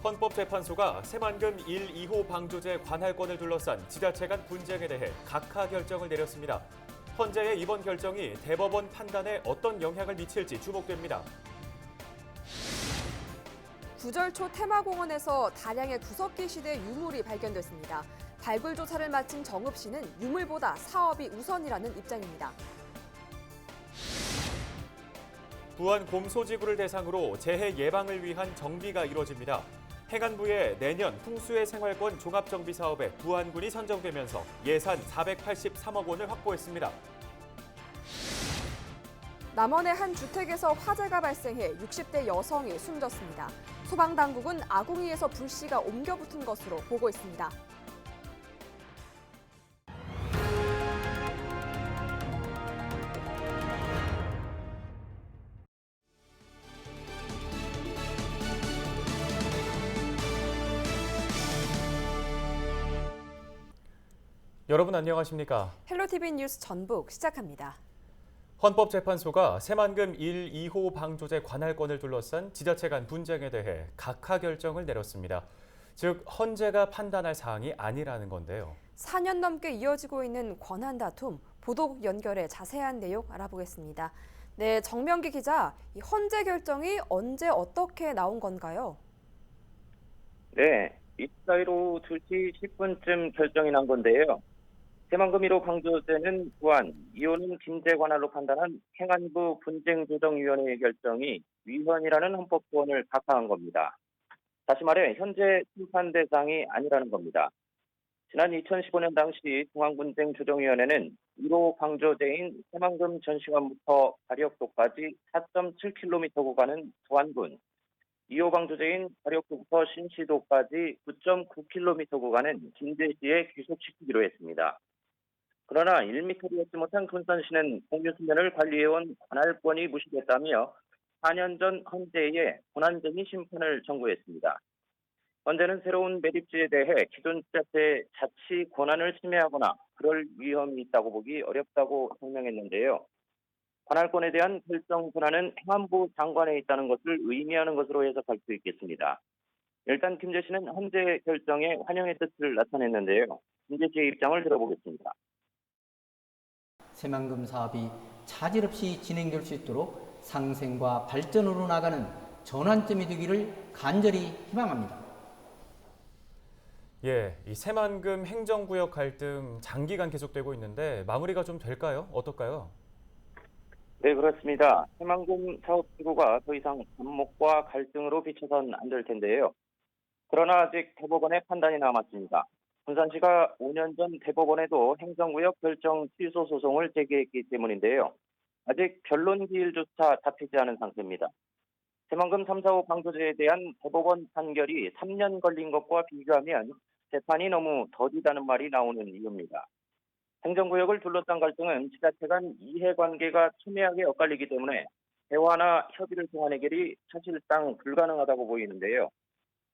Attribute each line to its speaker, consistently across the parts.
Speaker 1: 헌법재판소가 새만금 1, 2호 방조제 관할권을 둘러싼 지자체 간 분쟁에 대해 각하 결정을 내렸습니다. 헌재의 이번 결정이 대법원 판단에 어떤 영향을 미칠지 주목됩니다.
Speaker 2: 구절초 테마공원에서 다량의 구석기 시대 유물이 발견됐습니다. 발굴 조사를 마친 정읍시는 유물보다 사업이 우선이라는 입장입니다.
Speaker 1: 부안 곰소지구를 대상으로 재해 예방을 위한 정비가 이뤄집니다. 행안부의 내년 풍수의 생활권 종합정비 사업에 부안군이 선정되면서 예산 483억 원을 확보했습니다.
Speaker 2: 남원의 한 주택에서 화재가 발생해 60대 여성이 숨졌습니다. 소방당국은 아궁이에서 불씨가 옮겨 붙은 것으로 보고 있습니다.
Speaker 1: 여러분 안녕하십니까?
Speaker 2: 헬로티비 뉴스 전북 시작합니다.
Speaker 1: 헌법재판소가 새만금 1, 2호 방조제 관할권을 둘러싼 지자체 간 분쟁에 대해 각하 결정을 내렸습니다. 즉 헌재가 판단할 사항이 아니라는 건데요.
Speaker 2: 4년 넘게 이어지고 있는 권한 다툼, 보도국 연결해 자세한 내용 알아보겠습니다. 네, 정명기 기자, 이 헌재 결정이 언제 어떻게 나온 건가요?
Speaker 3: 네, 24일 오후 2시 10분쯤 결정이 난 건데요. 새만금 1호 방조제는 부안, 2호는 김제 관할로 판단한 행안부 분쟁조정위원회의 결정이 위헌이라는 헌법소원을 각하한 겁니다. 다시 말해 현재 심판 대상이 아니라는 겁니다. 지난 2015년 당시 중앙분쟁조정위원회는 1호 방조제인 새만금 전시관부터 가리역도까지 4.7km 구간은 부안군, 2호 방조제인 가리역도부터 신시도까지 9.9km 구간은 김제시에 귀속시키기로 했습니다. 그러나 1m도 얻지 못한 군산시는 공유수면을 관리해온 관할권이 무시됐다며 4년 전 헌재에 권한쟁의 심판을 청구했습니다. 헌재는 새로운 매립지에 대해 기존 지자체의 자치 권한을 침해하거나 그럴 위험이 있다고 보기 어렵다고 설명했는데요. 관할권에 대한 결정 권한은 행안부 장관에 있다는 것을 의미하는 것으로 해석할 수 있겠습니다. 일단 김제시는 헌재 결정에 환영의 뜻을 나타냈는데요. 김제시의 입장을 들어보겠습니다.
Speaker 4: 새만금 사업이 차질 없이 진행될 수 있도록 상생과 발전으로 나가는 전환점이 되기를 간절히 희망합니다.
Speaker 1: 이 새만금 행정구역 갈등 장기간 계속되고 있는데 마무리가 좀 될까요? 어떨까요?
Speaker 3: 네, 그렇습니다. 새만금 사업 기구가 더 이상 반목과 갈등으로 비춰선 안 될 텐데요. 그러나 아직 대법원의 판단이 남았습니다. 군산시가 5년 전 대법원에도 행정구역 결정 취소 소송을 제기했기 때문인데요. 아직 변론 기일조차 잡히지 않은 상태입니다. 새만금 3, 4호 방조제에 대한 대법원 판결이 3년 걸린 것과 비교하면 재판이 너무 더디다는 말이 나오는 이유입니다. 행정구역을 둘러싼 갈등은 지자체 간 이해관계가 첨예하게 엇갈리기 때문에 대화나 협의를 통한 해결이 사실상 불가능하다고 보이는데요.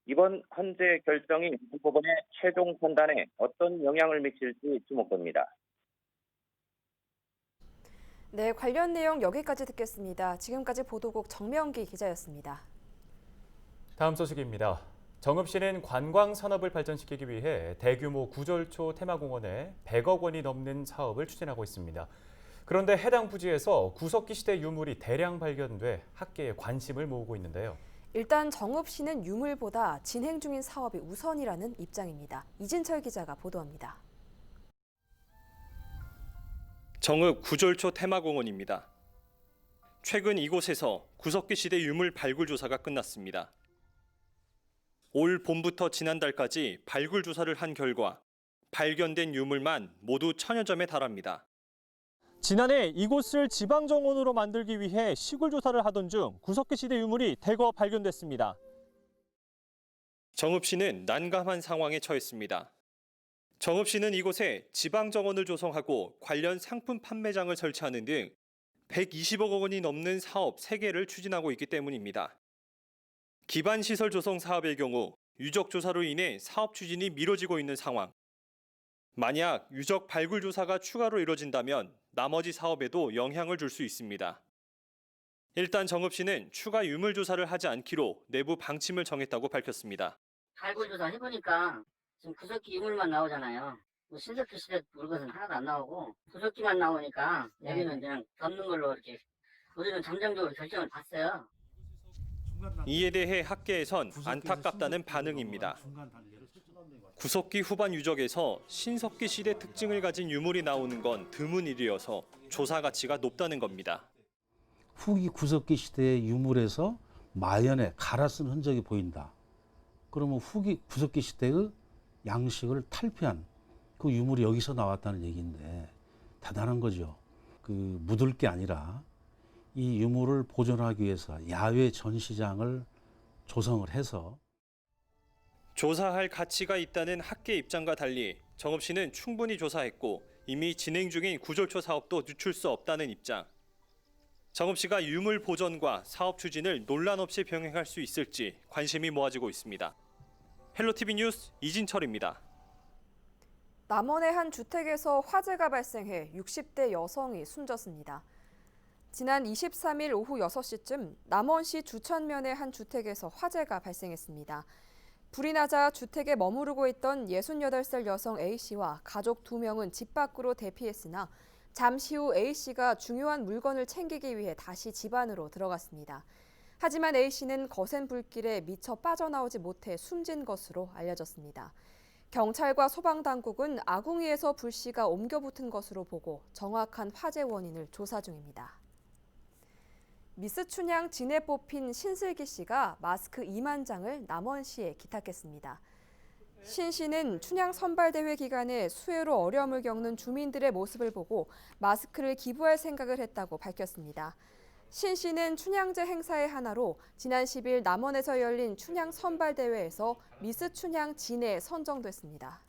Speaker 3: 이번 헌재 결정이 대법원의 최종 판단에 어떤 영향을 미칠지 주목됩니다.
Speaker 2: 네, 관련 내용 여기까지 듣겠습니다. 지금까지 보도국 정명기 기자였습니다.
Speaker 1: 다음 소식입니다. 정읍시는 관광 산업을 발전시키기 위해 대규모 구절초 테마공원에 100억 원이 넘는 사업을 추진하고 있습니다. 그런데 해당 부지에서 구석기 시대 유물이 대량 발견돼 학계의 관심을 모으고 있는데요.
Speaker 2: 일단 정읍시는 유물보다 진행 중인 사업이 우선이라는 입장입니다. 이진철 기자가 보도합니다.
Speaker 5: 정읍 구절초 테마공원입니다. 최근 이곳에서 구석기 시대 유물 발굴 조사가 끝났습니다. 올 봄부터 지난달까지 발굴 조사를 한 결과 발견된 유물만 모두 1000여 점에 달합니다. 지난해 이곳을 지방정원으로 만들기 위해 시굴 조사를 하던 중 구석기 시대 유물이 대거 발견됐습니다. 정읍시는 난감한 상황에 처했습니다. 정읍시는 이곳에 지방정원을 조성하고 관련 상품 판매장을 설치하는 등 120억 원이 넘는 사업 3개를 추진하고 있기 때문입니다. 기반시설 조성 사업의 경우 유적 조사로 인해 사업 추진이 미뤄지고 있는 상황. 만약 유적 발굴 조사가 추가로 이뤄진다면 나머지 사업에도 영향을 줄 수 있습니다. 일단 정읍시는 추가 유물 조사를 하지 않기로 내부 방침을 정했다고 밝혔습니다.
Speaker 6: 발굴 조사 해보니까 지금 구석기 유물만 나오잖아요. 뭐 신석기 시대 물건은 하나도 안 나오고 구석기만 나오니까 여기는 그냥 덮는 걸로 이렇게 우리는 잠정적으로 결정을 봤어요.
Speaker 5: 이에 대해 학계에선 안타깝다는 반응입니다. 구석기 후반 유적에서 신석기 시대 특징을 가진 유물이 나오는 건 드문 일이어서 조사 가치가 높다는 겁니다.
Speaker 7: 후기 구석기 시대의 유물에서 마연에 갈아 쓴 흔적이 보인다. 그러면 후기 구석기 시대의 양식을 탈피한 그 유물이 여기서 나왔다는 얘기인데 대단한 거죠. 묻을 게 아니라 이 유물을 보존하기 위해서 야외 전시장을 조성을 해서
Speaker 5: 조사할 가치가 있다는 학계 입장과 달리 정읍시는 충분히 조사했고 이미 진행 중인 구졸초 사업도 늦출 수 없다는 입장. 정읍시가 유물 보존과 사업 추진을 논란 없이 병행할 수 있을지 관심이 모아지고 있습니다. 헬로티비 뉴스 이진철입니다.
Speaker 2: 남원의 한 주택에서 화재가 발생해 60대 여성이 숨졌습니다. 지난 23일 오후 6시쯤 남원시 주천면의 한 주택에서 화재가 발생했습니다. 불이 나자 주택에 머무르고 있던 68살 여성 A씨와 가족 2명은 집 밖으로 대피했으나 잠시 후 A씨가 중요한 물건을 챙기기 위해 다시 집 안으로 들어갔습니다. 하지만 A씨는 거센 불길에 미처 빠져나오지 못해 숨진 것으로 알려졌습니다. 경찰과 소방당국은 아궁이에서 불씨가 옮겨 붙은 것으로 보고 정확한 화재 원인을 조사 중입니다. 미스 춘향 진에 뽑힌 신슬기 씨가 마스크 2만 장을 남원시에 기탁했습니다. 신 씨는 춘향 선발대회 기간에 수해로 어려움을 겪는 주민들의 모습을 보고 마스크를 기부할 생각을 했다고 밝혔습니다. 신 씨는 춘향제 행사의 하나로 지난 10일 남원에서 열린 춘향 선발대회에서 미스 춘향 진에 선정됐습니다.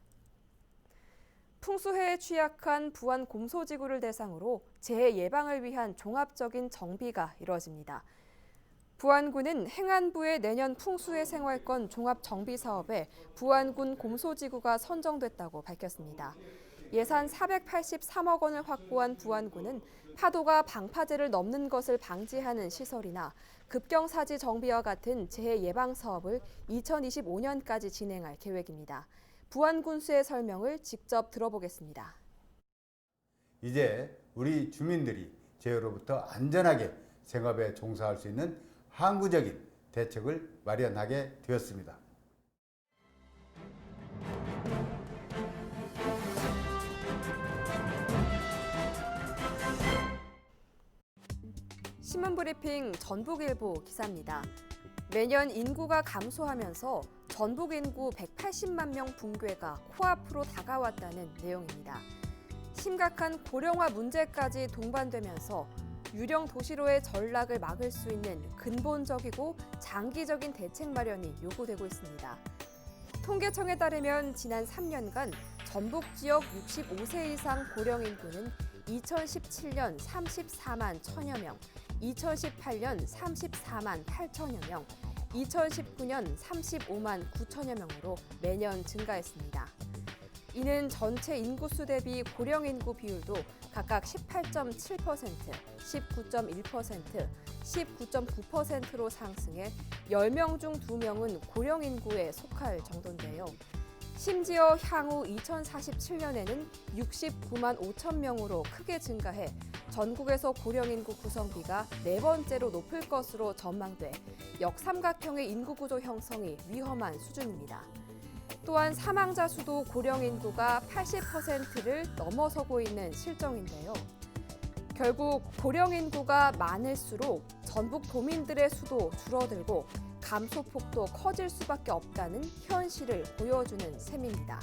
Speaker 2: 풍수해에 취약한 부안 곰소지구를 대상으로 재해 예방을 위한 종합적인 정비가 이뤄집니다. 부안군은 행안부의 내년 풍수해 생활권 종합 정비 사업에 부안군 곰소지구가 선정됐다고 밝혔습니다. 예산 483억 원을 확보한 부안군은 파도가 방파제를 넘는 것을 방지하는 시설이나 급경사지 정비와 같은 재해 예방 사업을 2025년까지 진행할 계획입니다. 부안군수의 설명을 직접 들어보겠습니다.
Speaker 8: 이제 우리 주민들이 재해로부터 안전하게 생업에 종사할 수 있는 항구적인 대책을 마련하게 되었습니다.
Speaker 2: 신문브리핑 전북일보 기사입니다. 매년 인구가 감소하면서 전북 인구 180만 명 붕괴가 코앞으로 다가왔다는 내용입니다. 심각한 고령화 문제까지 동반되면서 유령 도시로의 전락을 막을 수 있는 근본적이고 장기적인 대책 마련이 요구되고 있습니다. 통계청에 따르면 지난 3년간 전북 지역 65세 이상 고령 인구는 2017년 34만 1천여 명, 2018년 34만 8천여 명, 2019년 35만 9천여 명으로 매년 증가했습니다. 이는 전체 인구수 대비 고령 인구 비율도 각각 18.7%, 19.1%, 19.9%로 상승해 10명 중 2명은 고령 인구에 속할 정도인데요. 심지어 향후 2047년에는 69만 5천 명으로 크게 증가해 전국에서 고령 인구 구성비가 4번째로 높을 것으로 전망돼 역삼각형의 인구 구조 형성이 위험한 수준입니다. 또한 사망자 수도 고령 인구가 80%를 넘어서고 있는 실정인데요. 결국 고령 인구가 많을수록 전북 도민들의 수도 줄어들고 감소폭도 커질 수밖에 없다는 현실을 보여주는 셈입니다.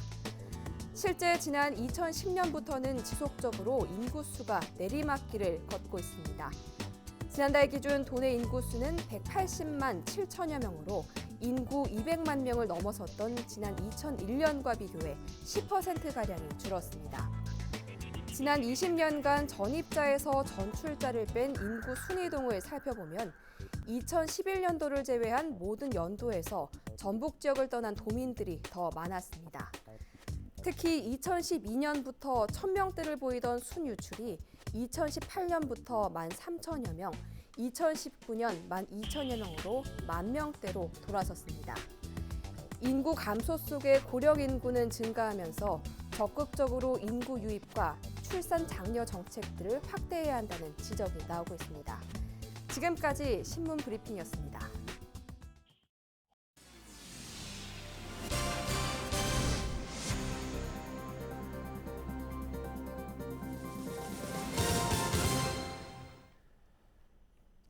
Speaker 2: 실제 지난 2010년부터는 지속적으로 인구수가 내리막길을 걷고 있습니다. 지난달 기준 도내 인구수는 180만 7천여 명으로 인구 200만 명을 넘어섰던 지난 2001년과 비교해 10%가량이 줄었습니다. 지난 20년간 전입자에서 전출자를 뺀 인구 순이동을 살펴보면 2011년도를 제외한 모든 연도에서 전북 지역을 떠난 도민들이 더 많았습니다. 특히 2012년부터 1,000명대를 보이던 순유출이 2018년부터 13,000여 명, 2019년 12,000여 명으로 10,000명대로 돌아섰습니다. 인구 감소 속에 고령 인구는 증가하면서 적극적으로 인구 유입과 출산 장려 정책들을 확대해야 한다는 지적이 나오고 있습니다. 지금까지 신문 브리핑이었습니다.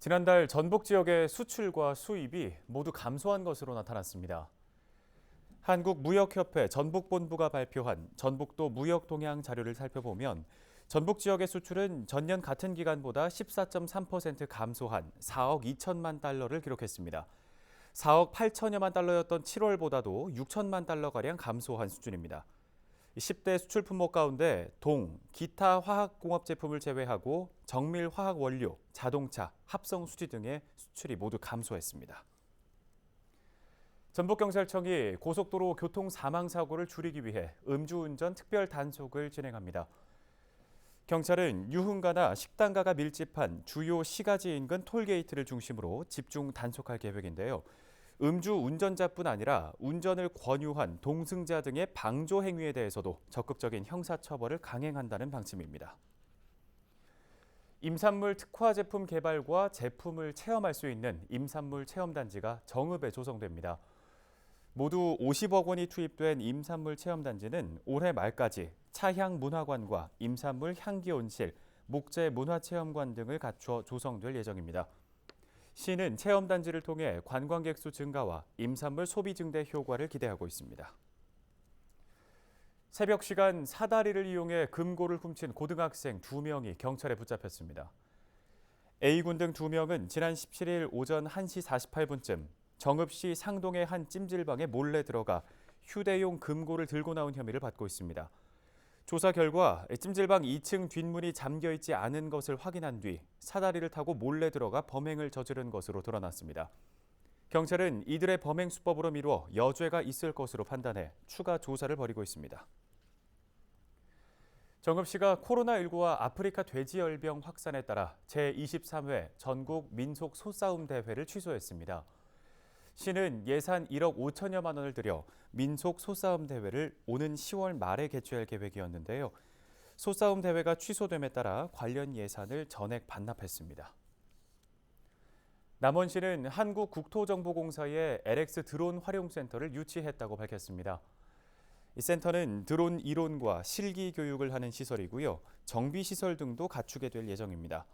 Speaker 1: 지난달 전북 지역의 수출과 수입이 모두 감소한 것으로 나타났습니다. 한국무역협회 전북본부가 발표한 전북도 무역 동향 자료를 살펴보면 전북 지역의 수출은 전년 같은 기간보다 14.3% 감소한 4억 2천만 달러를 기록했습니다. 4억 8천여만 달러였던 7월보다도 6천만 달러가량 감소한 수준입니다. 10대 수출 품목 가운데 동, 기타 화학공업 제품을 제외하고 정밀 화학 원료, 자동차, 합성 수지 등의 수출이 모두 감소했습니다. 전북경찰청이 고속도로 교통 사망 사고를 줄이기 위해 음주운전 특별 단속을 진행합니다. 경찰은 유흥가나 식당가가 밀집한 주요 시가지 인근 톨게이트를 중심으로 집중 단속할 계획인데요. 음주 운전자뿐 아니라 운전을 권유한 동승자 등의 방조 행위에 대해서도 적극적인 형사처벌을 강행한다는 방침입니다. 임산물 특화 제품 개발과 제품을 체험할 수 있는 임산물 체험단지가 정읍에 조성됩니다. 모두 50억 원이 투입된 임산물 체험단지는 올해 말까지 차향문화관과 임산물 향기온실, 목재 문화체험관 등을 갖춰 조성될 예정입니다. 시는 체험단지를 통해 관광객 수 증가와 임산물 소비 증대 효과를 기대하고 있습니다. 새벽 시간 사다리를 이용해 금고를 훔친 고등학생 2명이 경찰에 붙잡혔습니다. A군 등 2명은 지난 17일 오전 1시 48분쯤 정읍시 상동의 한 찜질방에 몰래 들어가 휴대용 금고를 들고 나온 혐의를 받고 있습니다. 조사 결과 찜질방 2층 뒷문이 잠겨있지 않은 것을 확인한 뒤 사다리를 타고 몰래 들어가 범행을 저지른 것으로 드러났습니다. 경찰은 이들의 범행 수법으로 미루어 여죄가 있을 것으로 판단해 추가 조사를 벌이고 있습니다. 정읍시가 코로나19와 아프리카 돼지열병 확산에 따라 제23회 전국 민속 소싸움 대회를 취소했습니다. 시는 예산 1억 5천여만 원을 들여 민속 소싸움 대회를 오는 10월 말에 개최할 계획이었는데요. 소싸움 대회가 취소됨에 따라 관련 예산을 전액 반납했습니다. 남원시는 한국국토정보공사의 LX 드론 활용센터를 유치했다고 밝혔습니다. 이 센터는 드론 이론과 실기 교육을 하는 시설이고요. 정비시설 등도 갖추게 될 예정입니다.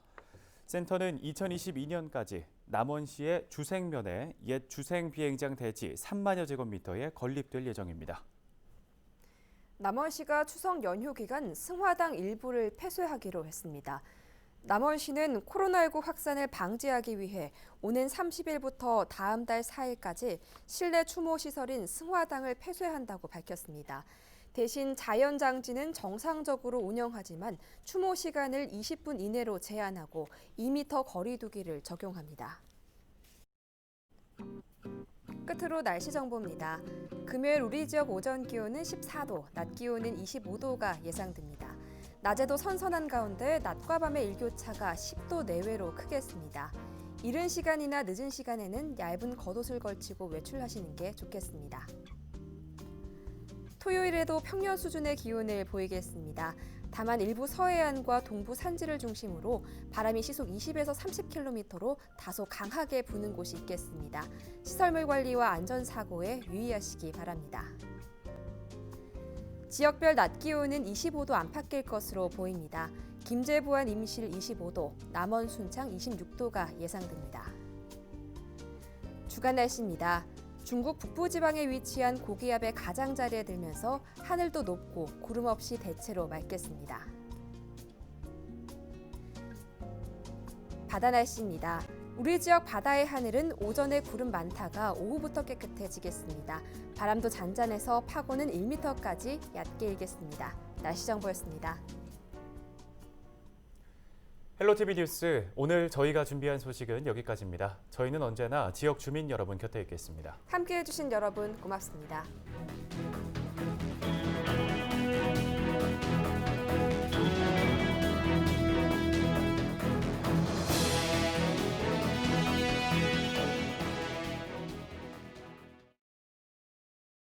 Speaker 1: 센터는 2022년까지 남원시의 주생면에 옛 주생비행장 대지 3만여 제곱미터에 건립될 예정입니다.
Speaker 2: 남원시가 추석 연휴 기간 승화당 일부를 폐쇄하기로 했습니다. 남원시는 코로나19 확산을 방지하기 위해 오는 30일부터 다음 달 4일까지 실내 추모 시설인 승화당을 폐쇄한다고 밝혔습니다. 대신 자연장지는 정상적으로 운영하지만 추모 시간을 20분 이내로 제한하고 2m 거리 두기를 적용합니다. 끝으로 날씨 정보입니다. 금요일 우리 지역 오전 기온은 14도, 낮 기온은 25도가 예상됩니다. 낮에도 선선한 가운데 낮과 밤의 일교차가 10도 내외로 크겠습니다. 이른 시간이나 늦은 시간에는 얇은 겉옷을 걸치고 외출하시는 게 좋겠습니다. 토요일에도 평년 수준의 기온을 보이겠습니다. 다만 일부 서해안과 동부 산지를 중심으로 바람이 시속 20에서 30km로 다소 강하게 부는 곳이 있겠습니다. 시설물 관리와 안전사고에 유의하시기 바랍니다. 지역별 낮 기온은 25도 안팎일 것으로 보입니다. 김제부안 임실 25도, 남원 순창 26도가 예상됩니다. 주간 날씨입니다. 중국 북부지방에 위치한 고기압의 가장자리에 들면서 하늘도 높고 구름 없이 대체로 맑겠습니다. 바다 날씨입니다. 우리 지역 바다의 하늘은 오전에 구름 많다가 오후부터 깨끗해지겠습니다. 바람도 잔잔해서 파고는 1m까지 얕게 일겠습니다. 날씨 정보였습니다.
Speaker 1: 헬로티비 뉴스, 오늘 저희가 준비한 소식은 여기까지입니다. 저희는 언제나 지역 주민 여러분 곁에 있겠습니다.
Speaker 2: 함께해 주신 여러분 고맙습니다.